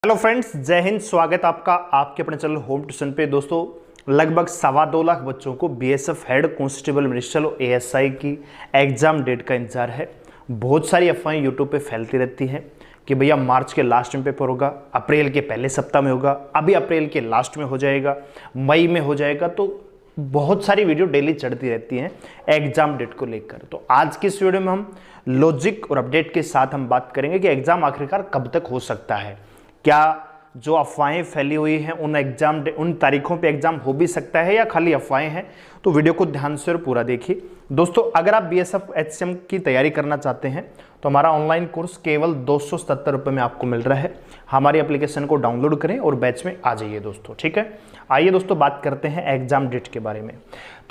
Hello friends, जय हिंद। स्वागत आपका आपके अपने चैनल होम ट्यूशन पे। दोस्तों, लगभग 2.25 लाख बच्चों को बीएसएफ हेड कांस्टेबल मिनिस्टर और एएसआई की एग्जाम डेट का इंतजार है। बहुत सारी अफवाहें यूट्यूब पे फैलती रहती हैं कि भैया मार्च के लास्ट में पेपर होगा, अप्रैल के पहले सप्ताह में होगा, अभी अप्रैल के लास्ट में हो जाएगा, मई में हो जाएगा। तो बहुत सारी वीडियो डेली चढ़ती रहती हैं एग्जाम डेट को लेकर। तो आज की इस वीडियो में हम लॉजिक और अपडेट के साथ हम बात करेंगे कि एग्जाम आखिरकार कब तक हो सकता है। क्या जो अफवाहें फैली हुई हैं उन तारीखों पे एग्जाम हो भी सकता है या खाली अफवाहें हैं? तो वीडियो को ध्यान से और पूरा देखिए। दोस्तों, अगर आप बीएसएफ एचसीएम की तैयारी करना चाहते हैं तो हमारा ऑनलाइन कोर्स केवल 277 रुपये में आपको मिल रहा है। हमारी एप्लीकेशन को डाउनलोड करें और बैच में आ जाइए दोस्तों, ठीक है। आइए दोस्तों, बात करते हैं एग्जाम डेट के बारे में।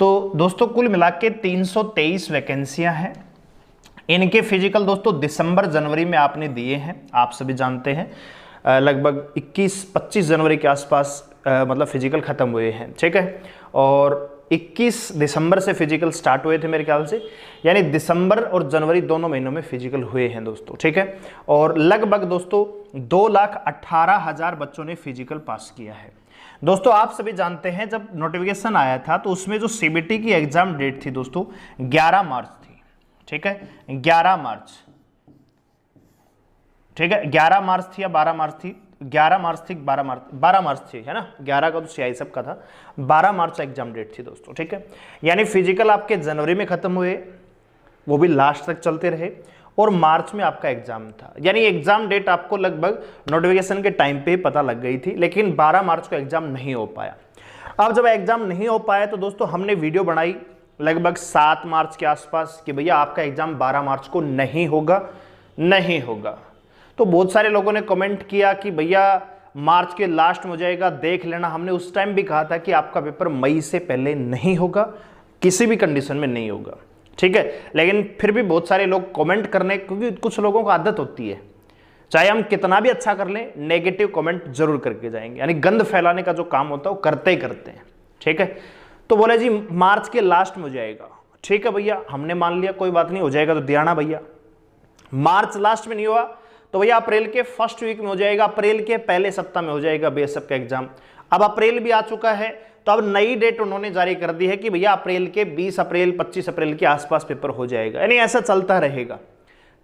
तो दोस्तों, कुल मिला के 323 वैकेंसियां हैं। इनके फिजिकल दोस्तों दिसंबर जनवरी में आपने दिए हैं, आप सभी जानते हैं। लगभग 21-25 जनवरी के आसपास मतलब फिजिकल खत्म हुए हैं, ठीक है। और 21 दिसंबर से फिजिकल स्टार्ट हुए थे मेरे ख्याल से, यानी दिसंबर और जनवरी दोनों महीनों में फिजिकल हुए हैं दोस्तों, ठीक है। और लगभग दोस्तों 2,18,000 बच्चों ने फिजिकल पास किया है। दोस्तों, आप सभी जानते हैं जब नोटिफिकेशन आया था तो उसमें जो सीबीटी की एग्जाम डेट थी दोस्तों 11 मार्च थी, ठीक है। 11 मार्च, ठीक है। 11 मार्च थी या 12 मार्च थी? 11 मार्च थी, 12 मार्च थी, है ना। 11 का तो सीआई सब का था, 12 मार्च एग्जाम डेट थी दोस्तों, ठीक है। यानी फिजिकल आपके जनवरी में खत्म हुए, वो भी लास्ट तक चलते रहे, और मार्च में आपका एग्जाम था। यानी एग्जाम डेट आपको लगभग नोटिफिकेशन के टाइम पे पता लग गई थी, लेकिन 12 मार्च को एग्जाम नहीं हो पाया। अब जब एग्जाम नहीं हो पाया तो दोस्तों हमने वीडियो बनाई लगभग 7 मार्च के आसपास कि भैया आपका एग्जाम 12 मार्च को नहीं होगा, नहीं होगा। तो बहुत सारे लोगों ने कमेंट किया कि भैया मार्च के लास्ट में हो जाएगा, देख लेना। हमने उस टाइम भी कहा था कि आपका पेपर मई से पहले नहीं होगा, किसी भी कंडीशन में नहीं होगा, ठीक है। लेकिन फिर भी बहुत सारे लोग कमेंट करने, क्योंकि कुछ लोगों को आदत होती है, चाहे हम कितना भी अच्छा कर लें, नेगेटिव कमेंट जरूर करके जाएंगे। यानी गंद फैलाने का जो काम होता है वो करते ही करते हैं, ठीक है। तो बोले जी मार्च के लास्ट में हो जाएगा, ठीक है भैया, हमने मान लिया, कोई बात नहीं, हो जाएगा तो दियाना भैया। मार्च लास्ट में नहीं हुआ तो भैया अप्रैल के फर्स्ट वीक में हो जाएगा, अप्रैल के पहले सप्ताह में हो जाएगा बीएसएफ का एग्जाम। अब अप्रैल भी आ चुका है, तो अब नई डेट उन्होंने जारी कर दी है कि भैया अप्रैल के 20 अप्रैल 25 अप्रैल के आसपास पेपर हो जाएगा। यानी ऐसा चलता रहेगा,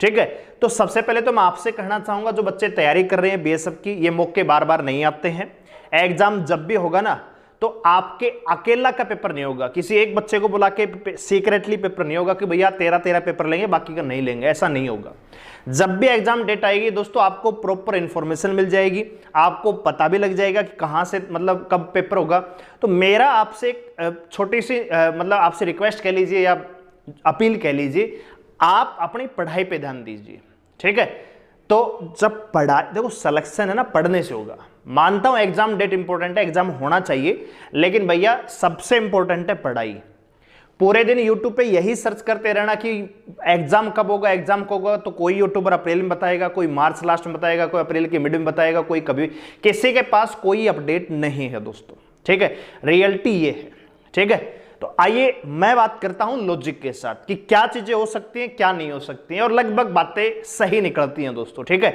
ठीक है। तो सबसे पहले तो मैं आपसे कहना चाहूंगा, जो बच्चे तैयारी कर रहे हैं बीएसएफ की, ये मौके बार बार नहीं आते हैं। एग्जाम जब भी होगा ना तो आपके अकेला का पेपर नहीं होगा, किसी एक बच्चे को बुला के सीक्रेटली पेपर नहीं होगा कि भैया 13 पेपर लेंगे, बाकी का नहीं लेंगे, ऐसा नहीं होगा। जब भी एग्जाम डेट आएगी दोस्तों आपको प्रॉपर इंफॉर्मेशन मिल जाएगी, आपको पता भी लग जाएगा कि कहां से मतलब कब पेपर होगा। तो मेरा आपसे एक छोटी सी मतलब आपसे रिक्वेस्ट कह लीजिए या अपील कह लीजिए, आप अपनी पढ़ाई पे ध्यान दीजिए, ठीक है। तो जब पढ़ाई, देखो सिलेक्शन है ना पढ़ने से होगा। मानता हूं एग्जाम डेट इंपॉर्टेंट है, एग्जाम होना चाहिए, लेकिन भैया सबसे इंपॉर्टेंट है पढ़ाई। पूरे दिन यूट्यूब पे यही सर्च करते रहना कि एग्जाम कब होगा, एग्जाम कब होगा, तो कोई यूट्यूबर अप्रैल में बताएगा, कोई मार्च लास्ट में बताएगा, कोई अप्रैल के मिड में बताएगा, कोई कभी, किसी के पास कोई अपडेट नहीं है दोस्तों, ठीक है। रियलिटी ये है, ठीक है। तो आइए मैं बात करता हूं लॉजिक के साथ कि क्या चीजें हो सकती हैं, क्या नहीं हो सकती हैं, और लगभग बातें सही निकलती हैं दोस्तों, ठीक है।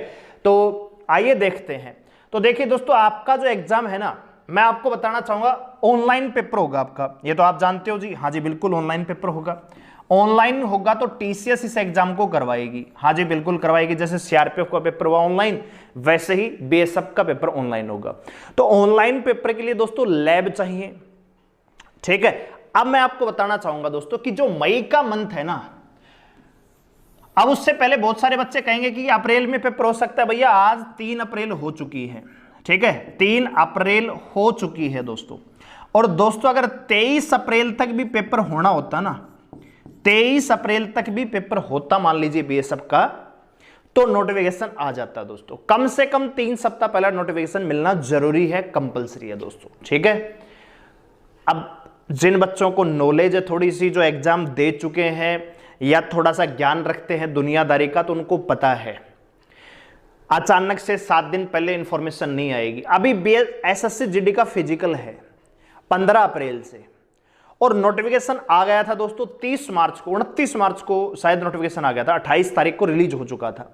तो आइए देखते हैं। तो देखिए दोस्तों, आपका जो एग्जाम है ना, मैं आपको बताना चाहूंगा ऑनलाइन पेपर होगा आपका, ये तो आप जानते हो जी। हाँ जी, बिल्कुल ऑनलाइन पेपर होगा। ऑनलाइन होगा तो टीसीएस इस एग्जाम को करवाएगी, हाँ जी बिल्कुल करवाएगी। जैसे सीआरपीएफ का पेपर हुआ ऑनलाइन, वैसे ही बीएसएफ का पेपर ऑनलाइन होगा। तो ऑनलाइन पेपर के लिए दोस्तों लैब चाहिए, ठीक है। अब मैं आपको बताना चाहूंगा दोस्तों कि जो मई का मंथ है ना, अब उससे पहले बहुत सारे बच्चे कहेंगे कि अप्रैल में पेपर हो सकता है। भैया आज 3 अप्रैल हो चुकी है, ठीक है, 3 अप्रैल हो चुकी है दोस्तों। और दोस्तों अगर 23 अप्रैल तक भी पेपर होना होता ना, 23 अप्रैल तक भी पेपर होता मान लीजिए बीएसएफ का, तो नोटिफिकेशन आ जाता दोस्तों। कम से कम 3 सप्ताह पहले नोटिफिकेशन मिलना जरूरी है, कंपलसरी है दोस्तों, ठीक है। अब जिन बच्चों को नॉलेज है थोड़ी सी, जो एग्जाम दे चुके हैं या थोड़ा सा ज्ञान रखते हैं दुनियादारी का, तो उनको पता है अचानक से 7 दिन पहले इंफॉर्मेशन नहीं आएगी। अभी एसएससी जीडी का फिजिकल है 15 अप्रैल से, और नोटिफिकेशन आ गया था दोस्तों 30 मार्च को, 29 मार्च को शायद नोटिफिकेशन आ गया था, 28 तारीख को रिलीज हो चुका था।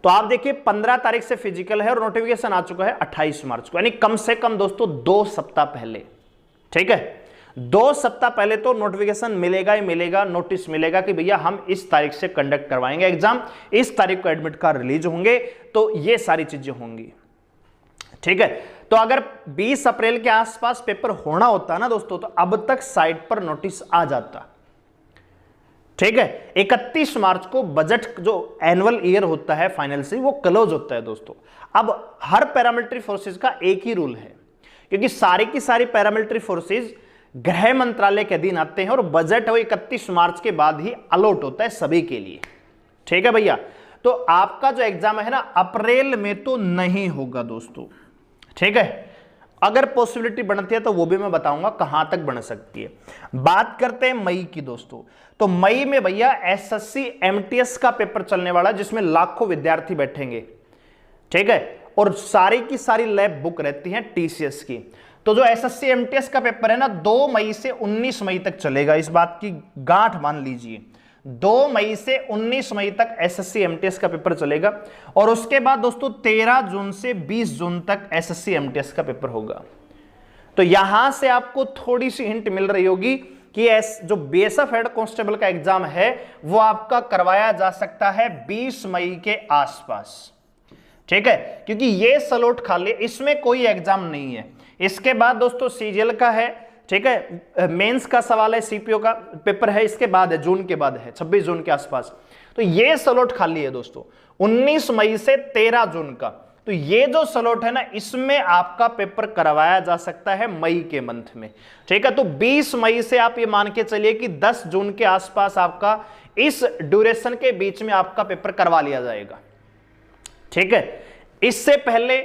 तो आप देखिए 15 तारीख से फिजिकल है और नोटिफिकेशन आ चुका है 28 मार्च को, यानी कम से कम दोस्तों 2 सप्ताह पहले। ठीक है, 2 सप्ताह पहले तो नोटिफिकेशन मिलेगा ही मिलेगा, नोटिस मिलेगा कि भैया हम इस तारीख से कंडक्ट करवाएंगे एग्जाम, इस तारीख को एडमिट कार्ड रिलीज होंगे, तो ये सारी चीजें होंगी। ठीक है, तो अगर 20 अप्रैल के आसपास पेपर होना होता ना दोस्तों, तो अब तक साइट पर नोटिस आ जाता। ठीक है, 31 मार्च को बजट जो एनुअल ईयर होता है फाइनल से वो क्लोज होता है दोस्तों। अब हर पैरामिलिट्री फोर्सेज का एक ही रूल है, क्योंकि सारी की सारी पैरामिलिट्री फोर्सेज गृह मंत्रालय के अधीन आते हैं और बजट वो 31 मार्च के बाद ही अलॉट होता है सभी के लिए। ठीक है भैया, तो आपका जो एग्जाम है ना अप्रैल में तो नहीं होगा दोस्तों। ठीक है, अगर पॉसिबिलिटी बनती है तो वो भी मैं बताऊंगा कहां तक बन सकती है। बात करते हैं मई की दोस्तों, तो मई में भैया एसएससी एमटीएस का पेपर चलने वाला है, जिसमें लाखों विद्यार्थी बैठेंगे। ठीक है, और सारी की सारी लैब बुक रहती हैं टीसीएस की। तो जो एसएससी एमटीएस का पेपर है ना 2 मई से 19 मई तक चलेगा, इस बात की गांठ मान लीजिए। 2 मई से 19 मई तक एसएससी एमटीएस का पेपर चलेगा, और उसके बाद दोस्तों 13 जून से 20 जून तक एसएससी एमटीएस का पेपर होगा। तो यहां से आपको थोड़ी सी हिंट मिल रही होगी कि जो बीएसएफ हेड कांस्टेबल का एग्जाम है वो आपका करवाया जा सकता है 20 मई के आसपास। ठीक है, क्योंकि ये स्लॉट खाली, इसमें कोई एग्जाम नहीं है। इसके बाद दोस्तों सीजीएल का है। ठीक है, मेंस का सवाल है, सीपीओ का पेपर है, इसके बाद है, जून के बाद है, 26 जून के आसपास। तो ये स्लॉट खाली है दोस्तों 19 मई से 13 जून का। तो ये जो स्लॉट है ना इसमें आपका पेपर करवाया जा सकता है मई के मंथ में। ठीक है, तो 20 मई से आप ये मान के चलिए कि 10 जून के आसपास आपका इस ड्यूरेशन के बीच में आपका पेपर करवा लिया जाएगा। ठीक है, इससे पहले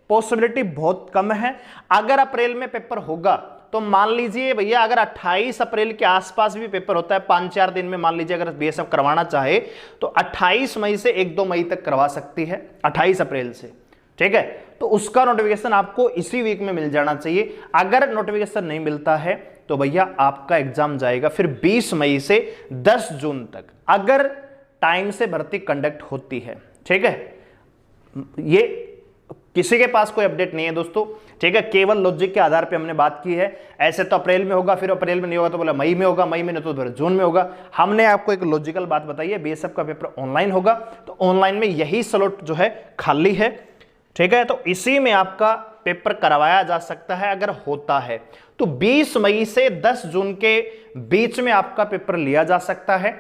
पॉसिबिलिटी बहुत कम है। अगर अप्रैल में पेपर होगा तो मान लीजिए भैया अगर 28 अप्रैल के आसपास भी पेपर होता है 5-4 दिन में, मान लीजिए अगर बीएसएफ करवाना चाहे तो 28 मई से 1-2 मई तक करवा सकती है, 28 अप्रैल से। ठीक है, तो उसका नोटिफिकेशन आपको इसी वीक में मिल जाना चाहिए। अगर नोटिफिकेशन नहीं मिलता है तो भैया आपका एग्जाम जाएगा फिर 20 मई से 10 जून तक, अगर टाइम से भर्ती कंडक्ट होती है। ठीक है, ये किसी के पास कोई अपडेट नहीं है दोस्तों। ठीक है, केवल लॉजिक के आधार पे हमने बात की है। ऐसे तो अप्रैल में होगा, फिर अप्रैल में नहीं होगा तो बोला मई में होगा, मई में नहीं तो फिर जून में होगा। हमने आपको एक लॉजिकल बात बताई है, बीएसएफ का पेपर ऑनलाइन होगा तो ऑनलाइन में यही स्लॉट जो है खाली है। ठीक है, तो इसी में आपका पेपर करवाया जा सकता है अगर होता है तो 20 मई से 10 जून के बीच में आपका पेपर लिया जा सकता है।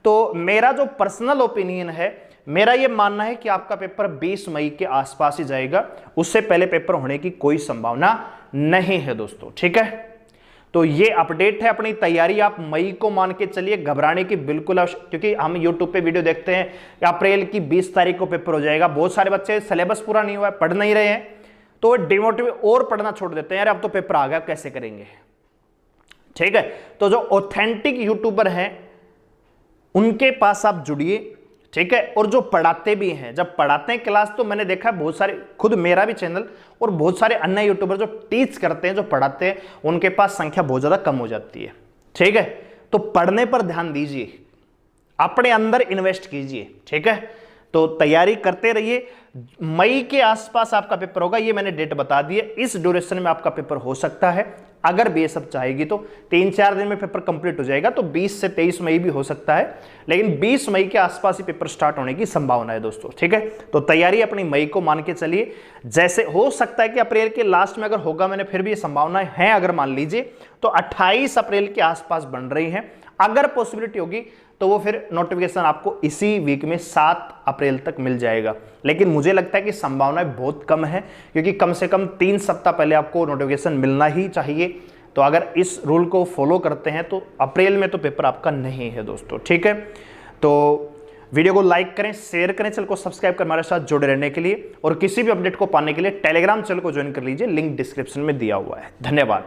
तो मेरा जो पर्सनल ओपिनियन है, मेरा यह मानना है कि आपका पेपर 20 मई के आसपास ही जाएगा, उससे पहले पेपर होने की कोई संभावना नहीं है दोस्तों। ठीक है, तो ये अपडेट है। अपनी तैयारी आप मई को मान के चलिए, घबराने की बिल्कुल क्योंकि हम यूट्यूब पे वीडियो देखते हैं कि अप्रैल की 20 तारीख को पेपर हो जाएगा। बहुत सारे बच्चे सिलेबस पूरा नहीं हुआ है, पढ़ नहीं रहे हैं, तो डिमोटिवेट और पढ़ना छोड़ देते हैं, यार अब तो पेपर आ गया कैसे करेंगे। ठीक है, तो जो ऑथेंटिक यूट्यूबर हैं उनके पास आप जुड़िए। ठीक है, और जो पढ़ाते भी हैं, जब पढ़ाते हैं क्लास तो मैंने देखा है बहुत सारे, खुद मेरा भी चैनल और बहुत सारे अन्य यूट्यूबर जो टीच करते हैं, जो पढ़ाते हैं, उनके पास संख्या बहुत ज्यादा कम हो जाती है। ठीक है, तो पढ़ने पर ध्यान दीजिए, अपने अंदर इन्वेस्ट कीजिए। ठीक है, तो तैयारी करते रहिए। मई के आसपास आपका पेपर होगा, ये मैंने डेट बता दी है। इस ड्यूरेशन में आपका पेपर हो सकता है, अगर बीएसएफ चाहेगी तो 3-4 दिन में पेपर कंप्लीट हो जाएगा, तो 20 से 23 मई भी हो सकता है, लेकिन 20 मई के आसपास ही पेपर स्टार्ट होने की संभावना है दोस्तों। ठीक है, तो तैयारी अपनी मई को मान के चलिए। जैसे हो सकता है कि अप्रैल के लास्ट में अगर होगा, मैंने फिर भी ये संभावनाएं हैं अगर मान लीजिए तो 28 अप्रैल के आसपास बन रही हैं। अगर पॉसिबिलिटी होगी तो वो फिर नोटिफिकेशन आपको इसी वीक में 7 अप्रैल तक मिल जाएगा, लेकिन मुझे लगता है कि संभावनाएं बहुत कम है, क्योंकि कम से कम 3 सप्ताह पहले आपको नोटिफिकेशन मिलना ही चाहिए। तो अगर इस रूल को फॉलो करते हैं तो अप्रैल में तो पेपर आपका नहीं है दोस्तों। ठीक है, तो वीडियो को लाइक करें, शेयर करें, चैनल को सब्सक्राइब कर हमारे साथ जुड़े रहने के लिए, और किसी भी अपडेट को पाने के लिए टेलीग्राम चैनल को ज्वाइन कर लीजिए, लिंक डिस्क्रिप्शन में दिया हुआ है। धन्यवाद।